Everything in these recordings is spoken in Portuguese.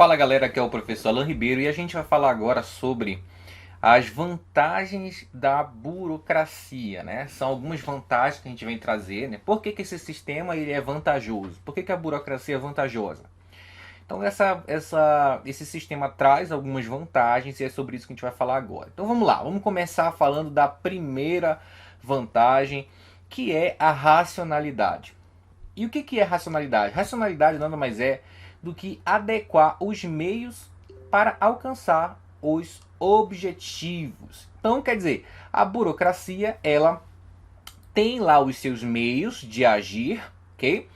Fala galera, aqui é o professor Alan Ribeiro e a gente vai falar agora sobre as vantagens da burocracia, né? São algumas vantagens que a gente vem trazer, né? Por que esse sistema ele é vantajoso? Por que a burocracia é vantajosa? Então esse sistema traz algumas vantagens e é sobre isso que a gente vai falar agora. Então vamos lá, vamos começar falando da primeira vantagem, que é a racionalidade. E o que é racionalidade? Racionalidade nada mais é do que adequar os meios para alcançar os objetivos. Então, quer dizer, a burocracia, ela tem lá os seus meios de agir, ok?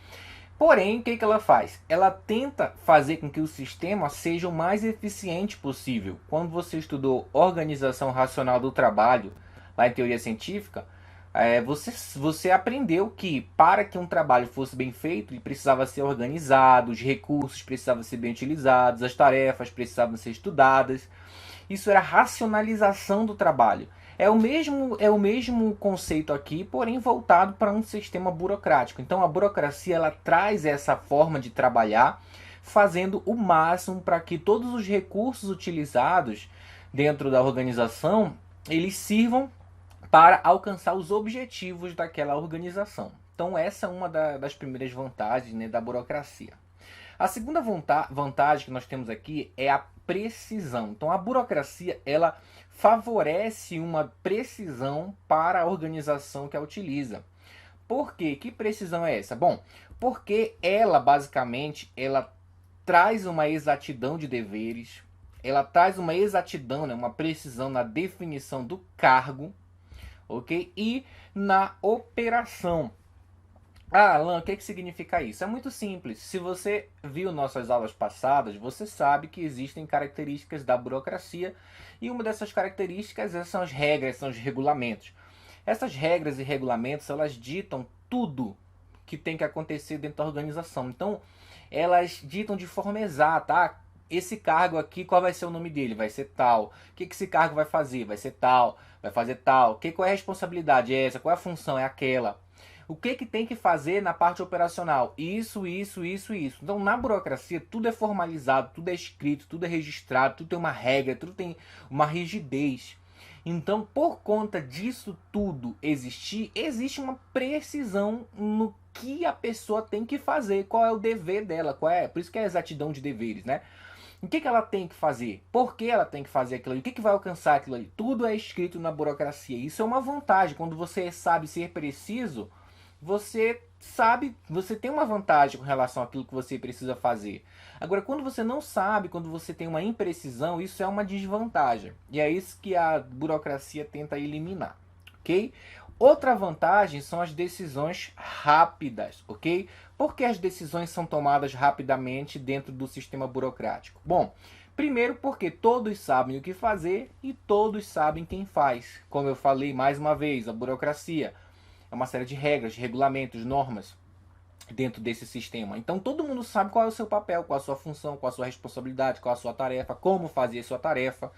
Porém, o que ela faz? Ela tenta fazer com que o sistema seja o mais eficiente possível. Quando você estudou organização racional do trabalho, lá em teoria científica, você aprendeu que para que um trabalho fosse bem feito, ele precisava ser organizado, os recursos precisavam ser bem utilizados, as tarefas precisavam ser estudadas. Isso era racionalização do trabalho. É o mesmo conceito aqui, porém voltado para um sistema burocrático. Então a burocracia ela traz essa forma de trabalhar, fazendo o máximo para que todos os recursos utilizados dentro da organização eles sirvam para alcançar os objetivos daquela organização. Então essa é uma das primeiras vantagens, né, da burocracia. A segunda vantagem que nós temos aqui é a precisão. Então a burocracia ela favorece uma precisão para a organização que a utiliza. Por quê? Que precisão é essa? Bom, porque ela basicamente ela traz uma exatidão de deveres, ela traz uma exatidão, né, uma precisão na definição do cargo, ok? E na operação. Ah, Alan, o que significa isso? É muito simples. Se você viu nossas aulas passadas, você sabe que existem características da burocracia e uma dessas características são as regras, são os regulamentos. Essas regras e regulamentos, elas ditam tudo que tem que acontecer dentro da organização. Então, elas ditam de forma exata, esse cargo aqui, qual vai ser o nome dele? Vai ser tal. O que esse cargo vai fazer? Vai ser tal. Vai fazer tal. Qual é a responsabilidade? É essa. Qual é a função? É aquela. O que tem que fazer na parte operacional? Isso, isso, isso, isso. Então, na burocracia, tudo é formalizado, tudo é escrito, tudo é registrado, tudo tem uma regra, tudo tem uma rigidez. Então, por conta disso tudo existir, existe uma precisão no que a pessoa tem que fazer, qual é o dever dela, por isso que é a exatidão de deveres, né? O que ela tem que fazer? Por que ela tem que fazer aquilo ali? O que vai alcançar aquilo ali? Tudo é escrito na burocracia. Isso é uma vantagem. Quando você sabe ser preciso, você tem uma vantagem com relação àquilo que você precisa fazer. Agora, quando você não sabe, quando você tem uma imprecisão, isso é uma desvantagem. E é isso que a burocracia tenta eliminar, ok? Outra vantagem são as decisões rápidas, ok? Por que as decisões são tomadas rapidamente dentro do sistema burocrático? Bom, primeiro porque todos sabem o que fazer e todos sabem quem faz. Como eu falei mais uma vez, a burocracia é uma série de regras, de regulamentos, normas dentro desse sistema. Então todo mundo sabe qual é o seu papel, qual a sua função, qual a sua responsabilidade, qual a sua tarefa, como fazer a sua tarefa.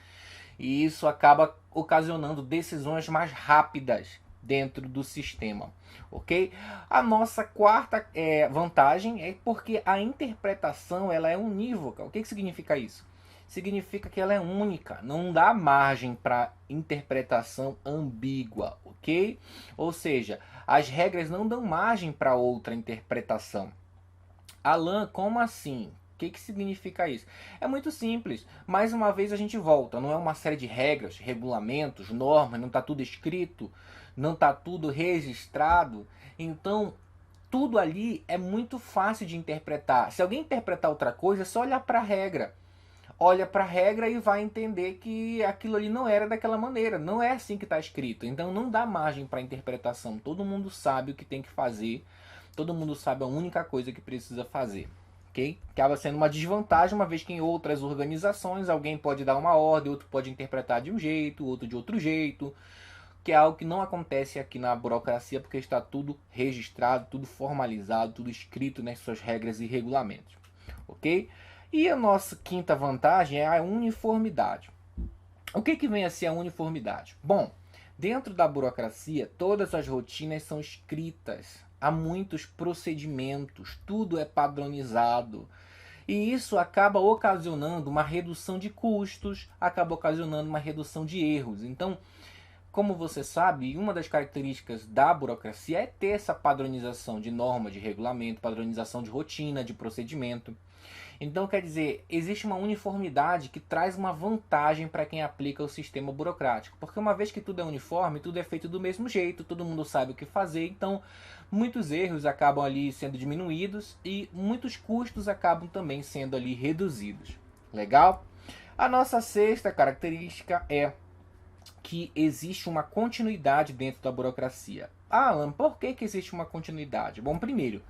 E isso acaba ocasionando decisões mais rápidas dentro do sistema, ok? A nossa quarta vantagem é porque a interpretação ela é unívoca. O que significa isso? Significa que ela é única, não dá margem para interpretação ambígua, ok? Ou seja, as regras não dão margem para outra interpretação. Alan, como assim? O que significa isso? É muito simples. Mais uma vez a gente volta. Não é uma série de regras, regulamentos, normas, não está tudo escrito, não está tudo registrado. Então, tudo ali é muito fácil de interpretar. Se alguém interpretar outra coisa, é só olhar para a regra. Olha para a regra e vai entender que aquilo ali não era daquela maneira. Não é assim que está escrito. Então não dá margem para interpretação. Todo mundo sabe o que tem que fazer. Todo mundo sabe a única coisa que precisa fazer. Okay? Acaba sendo uma desvantagem, uma vez que em outras organizações alguém pode dar uma ordem, outro pode interpretar de um jeito, outro de outro jeito, que é algo que não acontece aqui na burocracia, porque está tudo registrado, tudo formalizado, tudo escrito nas suas regras e regulamentos. Ok? E a nossa quinta vantagem é a uniformidade. O que vem a ser a uniformidade? Bom, dentro da burocracia, todas as rotinas são escritas. Há muitos procedimentos, tudo é padronizado. E isso acaba ocasionando uma redução de custos, acaba ocasionando uma redução de erros. Então, como você sabe, uma das características da burocracia é ter essa padronização de norma, de regulamento, padronização de rotina, de procedimento. Então, quer dizer, existe uma uniformidade que traz uma vantagem para quem aplica o sistema burocrático. Porque uma vez que tudo é uniforme, tudo é feito do mesmo jeito, todo mundo sabe o que fazer, então muitos erros acabam ali sendo diminuídos e muitos custos acabam também sendo ali reduzidos. Legal? A nossa sexta característica é que existe uma continuidade dentro da burocracia. Ah, Alan, por que existe uma continuidade? Bom, primeiro,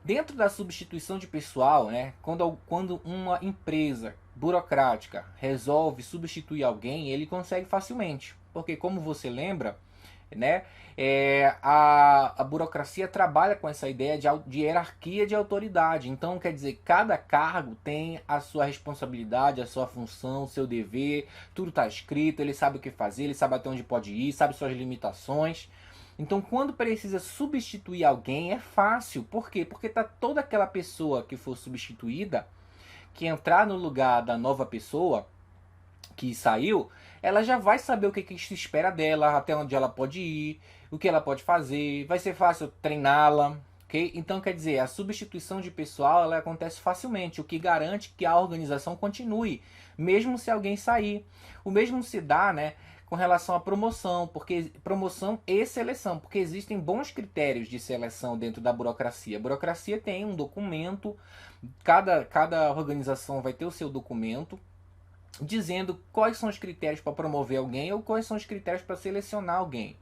dentro da substituição de pessoal, né, quando uma empresa burocrática resolve substituir alguém, ele consegue facilmente. Porque, como você lembra, né, a burocracia trabalha com essa ideia de hierarquia de autoridade. Então, quer dizer, cada cargo tem a sua responsabilidade, a sua função, o seu dever, tudo está escrito, ele sabe o que fazer, ele sabe até onde pode ir, sabe suas limitações. Então, quando precisa substituir alguém, é fácil. Por quê? Porque tá toda aquela pessoa que for substituída, que entrar no lugar da nova pessoa que saiu, ela já vai saber o que se espera dela, até onde ela pode ir, o que ela pode fazer, vai ser fácil treiná-la, ok? Então, quer dizer, a substituição de pessoal ela acontece facilmente, o que garante que a organização continue, mesmo se alguém sair. O mesmo se dá, né, com relação à promoção, porque promoção e seleção, porque existem bons critérios de seleção dentro da burocracia. A burocracia tem um documento, cada organização vai ter o seu documento, dizendo quais são os critérios para promover alguém ou quais são os critérios para selecionar alguém.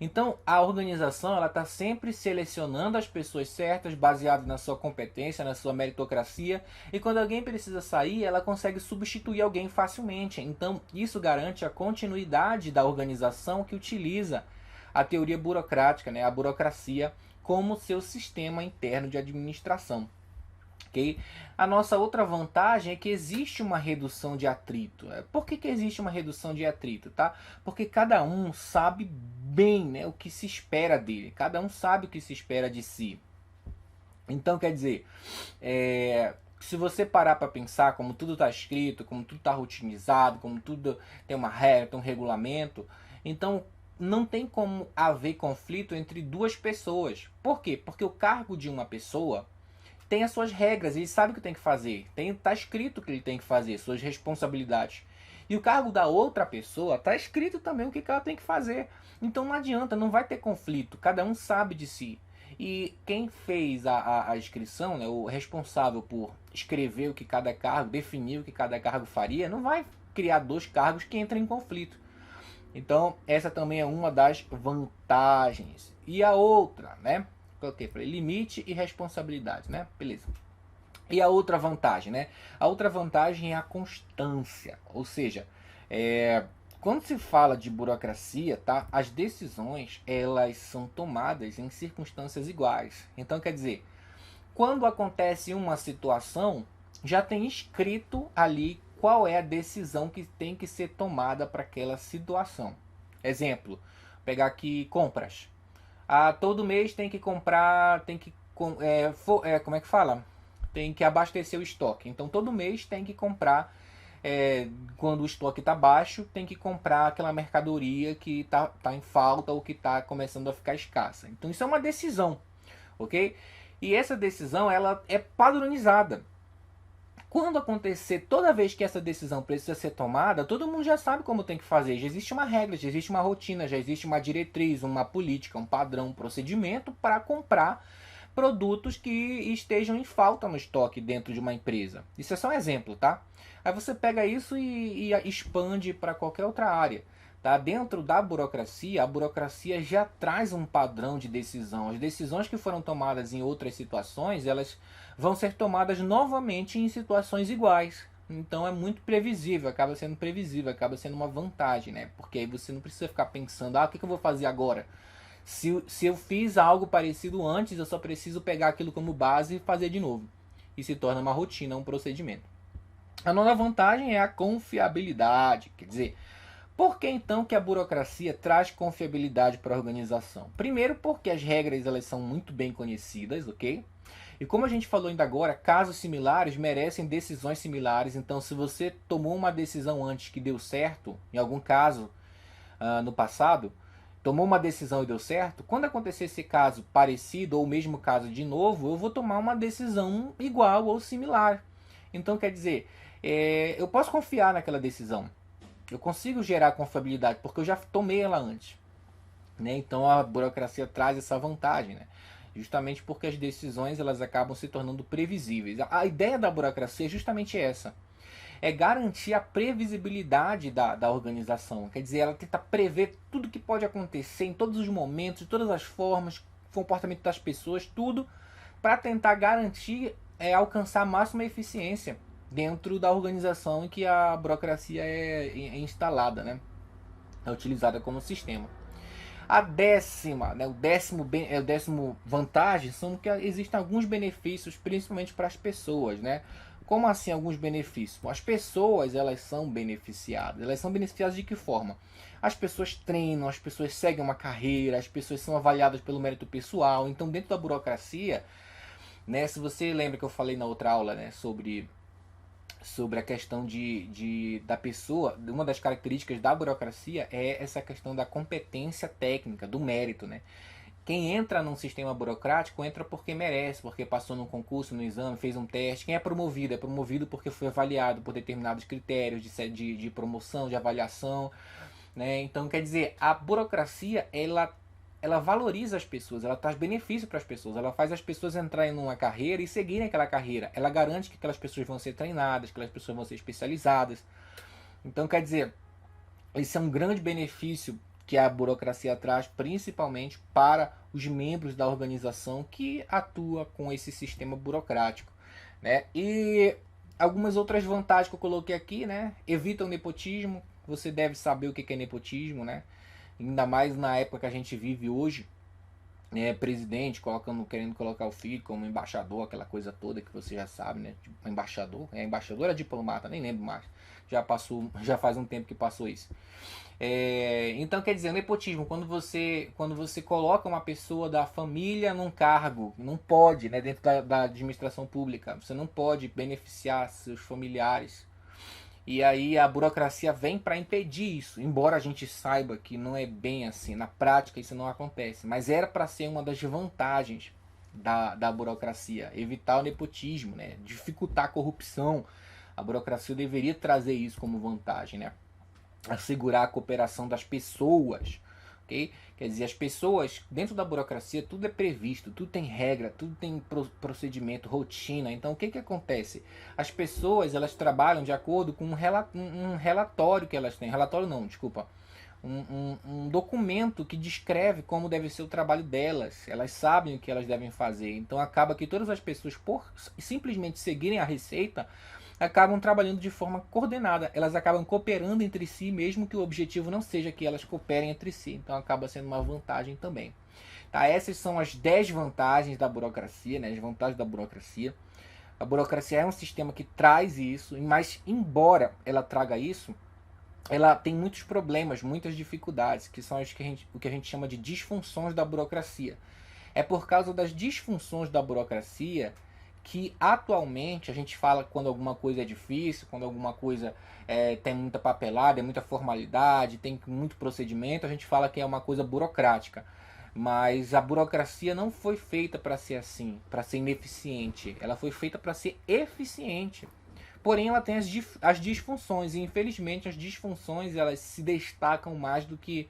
Então a organização ela está sempre selecionando as pessoas certas, baseado na sua competência, na sua meritocracia, e quando alguém precisa sair, ela consegue substituir alguém facilmente. Então isso garante a continuidade da organização que utiliza a teoria burocrática, né, a burocracia, como seu sistema interno de administração. Okay? A nossa outra vantagem é que existe uma redução de atrito. Por que existe uma redução de atrito? Tá? Porque cada um sabe bem, né, o que se espera dele. Cada um sabe o que se espera de si. Então, quer dizer, se você parar para pensar como tudo está escrito, como tudo está rotinizado, como tudo tem uma regra, tem um regulamento, então não tem como haver conflito entre duas pessoas. Por quê? Porque o cargo de uma pessoa tem as suas regras, ele sabe o que tem que fazer, está escrito o que ele tem que fazer, suas responsabilidades. E o cargo da outra pessoa está escrito também o que ela tem que fazer. Então não adianta, não vai ter conflito, cada um sabe de si. E quem fez a inscrição, né, o responsável por escrever o que cada cargo, definir o que cada cargo faria, não vai criar dois cargos que entrem em conflito. Então essa também é uma das vantagens. E a outra, né? Ok, falei limite e responsabilidade, né? Beleza. E a outra vantagem, né? A outra vantagem é a constância. Ou seja, quando se fala de burocracia, tá? As decisões, elas são tomadas em circunstâncias iguais. Então, quer dizer, quando acontece uma situação, já tem escrito ali qual é a decisão que tem que ser tomada para aquela situação. Exemplo, pegar aqui compras. Todo mês tem que comprar, como é que fala? Tem que abastecer o estoque. Então todo mês tem que comprar, quando o estoque está baixo, tem que comprar aquela mercadoria que tá em falta ou que está começando a ficar escassa. Então isso é uma decisão, ok? E essa decisão ela é padronizada. Quando acontecer, toda vez que essa decisão precisa ser tomada, todo mundo já sabe como tem que fazer. Já existe uma regra, já existe uma rotina, já existe uma diretriz, uma política, um padrão, um procedimento para comprar produtos que estejam em falta no estoque dentro de uma empresa. Isso é só um exemplo, tá? Aí você pega isso e expande para qualquer outra área. Tá? Dentro da burocracia, a burocracia já traz um padrão de decisão. As decisões que foram tomadas em outras situações, elas vão ser tomadas novamente em situações iguais. Então é muito previsível, acaba sendo uma vantagem, né? Porque aí você não precisa ficar pensando, o que eu vou fazer agora? Se eu fiz algo parecido antes, eu só preciso pegar aquilo como base e fazer de novo. E se torna uma rotina, um procedimento. A nova vantagem é a confiabilidade, quer dizer, por que então que a burocracia traz confiabilidade para a organização? Primeiro porque as regras elas são muito bem conhecidas, ok? E como a gente falou ainda agora, casos similares merecem decisões similares. Então, se você tomou uma decisão antes que deu certo, em algum caso no passado, tomou uma decisão e deu certo, quando acontecer esse caso parecido ou o mesmo caso de novo, eu vou tomar uma decisão igual ou similar. Então, quer dizer, eu posso confiar naquela decisão. Eu consigo gerar confiabilidade porque eu já tomei ela antes. Né? Então a burocracia traz essa vantagem, né? Justamente porque as decisões elas acabam se tornando previsíveis. A ideia da burocracia é justamente essa. É garantir a previsibilidade da organização. Quer dizer, ela tenta prever tudo que pode acontecer em todos os momentos, de todas as formas, comportamento das pessoas, tudo para tentar garantir alcançar a máxima eficiência dentro da organização em que a burocracia é instalada, né? É utilizada como sistema. A décima, né, o décimo vantagem são que existem alguns benefícios, principalmente para as pessoas, né? Como assim alguns benefícios? Bom, as pessoas elas são beneficiadas. Elas são beneficiadas de que forma? As pessoas treinam, as pessoas seguem uma carreira, as pessoas são avaliadas pelo mérito pessoal. Então, dentro da burocracia, né, se você lembra que eu falei na outra aula, né, sobre a questão da pessoa, uma das características da burocracia é essa questão da competência técnica, do mérito, né? Quem entra num sistema burocrático entra porque merece, porque passou num concurso, no exame, fez um teste. Quem é promovido porque foi avaliado por determinados critérios de promoção, de avaliação, né? Então, quer dizer, a burocracia, ela valoriza as pessoas, ela traz benefício para as pessoas, ela faz as pessoas entrarem numa carreira e seguirem aquela carreira. Ela garante que aquelas pessoas vão ser treinadas, que aquelas pessoas vão ser especializadas. Então, quer dizer, esse é um grande benefício que a burocracia traz, principalmente para os membros da organização que atua com esse sistema burocrático, né? E algumas outras vantagens que eu coloquei aqui, né? Evita o nepotismo. Você deve saber o que é nepotismo, né? Ainda mais na época que a gente vive hoje, né? Presidente querendo colocar o filho como embaixador, aquela coisa toda que você já sabe, né? Tipo, embaixador, embaixador é diplomata, nem lembro mais. Já faz um tempo que passou isso. Então, quer dizer, nepotismo, quando você coloca uma pessoa da família num cargo, não pode, né, dentro da administração pública, você não pode beneficiar seus familiares. E aí a burocracia vem para impedir isso, embora a gente saiba que não é bem assim, na prática isso não acontece, mas era para ser uma das vantagens da burocracia, evitar o nepotismo, né, dificultar a corrupção. A burocracia deveria trazer isso como vantagem, né? Assegurar a cooperação das pessoas, ok? Quer dizer, as pessoas, dentro da burocracia, tudo é previsto, tudo tem regra, tudo tem procedimento, rotina. Então, o que acontece? As pessoas, elas trabalham de acordo com um relatório que elas têm. Relatório não, desculpa. Um documento que descreve como deve ser o trabalho delas. Elas sabem o que elas devem fazer. Então, acaba que todas as pessoas, por simplesmente seguirem a receita, acabam trabalhando de forma coordenada. Elas acabam cooperando entre si, mesmo que o objetivo não seja que elas cooperem entre si. Então acaba sendo uma vantagem também. Tá? Essas são as 10 vantagens da burocracia, né? As vantagens da burocracia. A burocracia é um sistema que traz isso, mas embora ela traga isso, ela tem muitos problemas, muitas dificuldades, que são o que a gente chama de disfunções da burocracia. É por causa das disfunções da burocracia que atualmente a gente fala quando alguma coisa é difícil, quando alguma coisa tem muita papelada, é muita formalidade, tem muito procedimento, a gente fala que é uma coisa burocrática. Mas a burocracia não foi feita para ser assim, para ser ineficiente. Ela foi feita para ser eficiente. Porém, ela tem as disfunções, e infelizmente as disfunções elas se destacam mais do que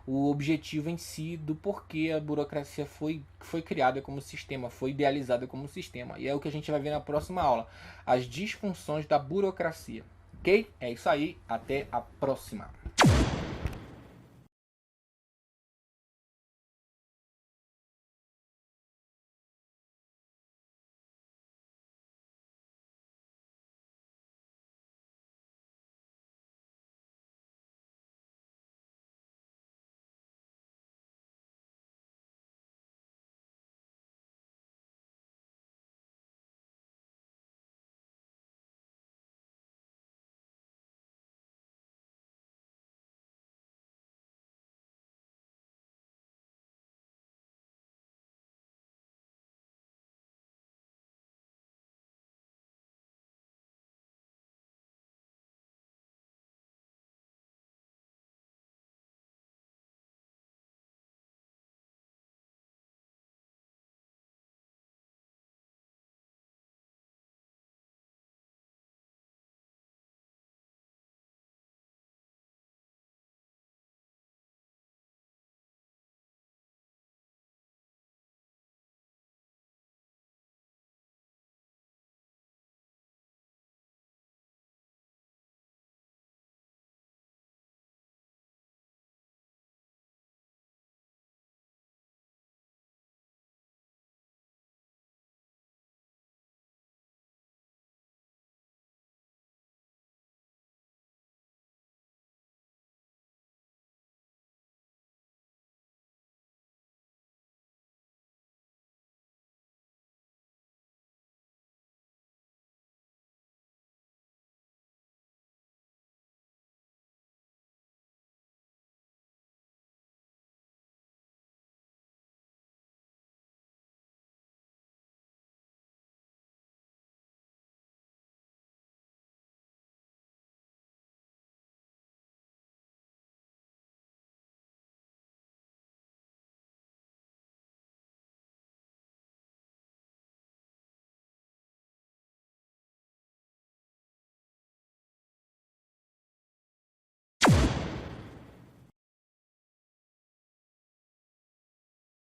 o objetivo em si do porquê a burocracia foi criada como sistema, foi idealizada como sistema. E é o que a gente vai ver na próxima aula, as disfunções da burocracia. Ok? É isso aí, até a próxima.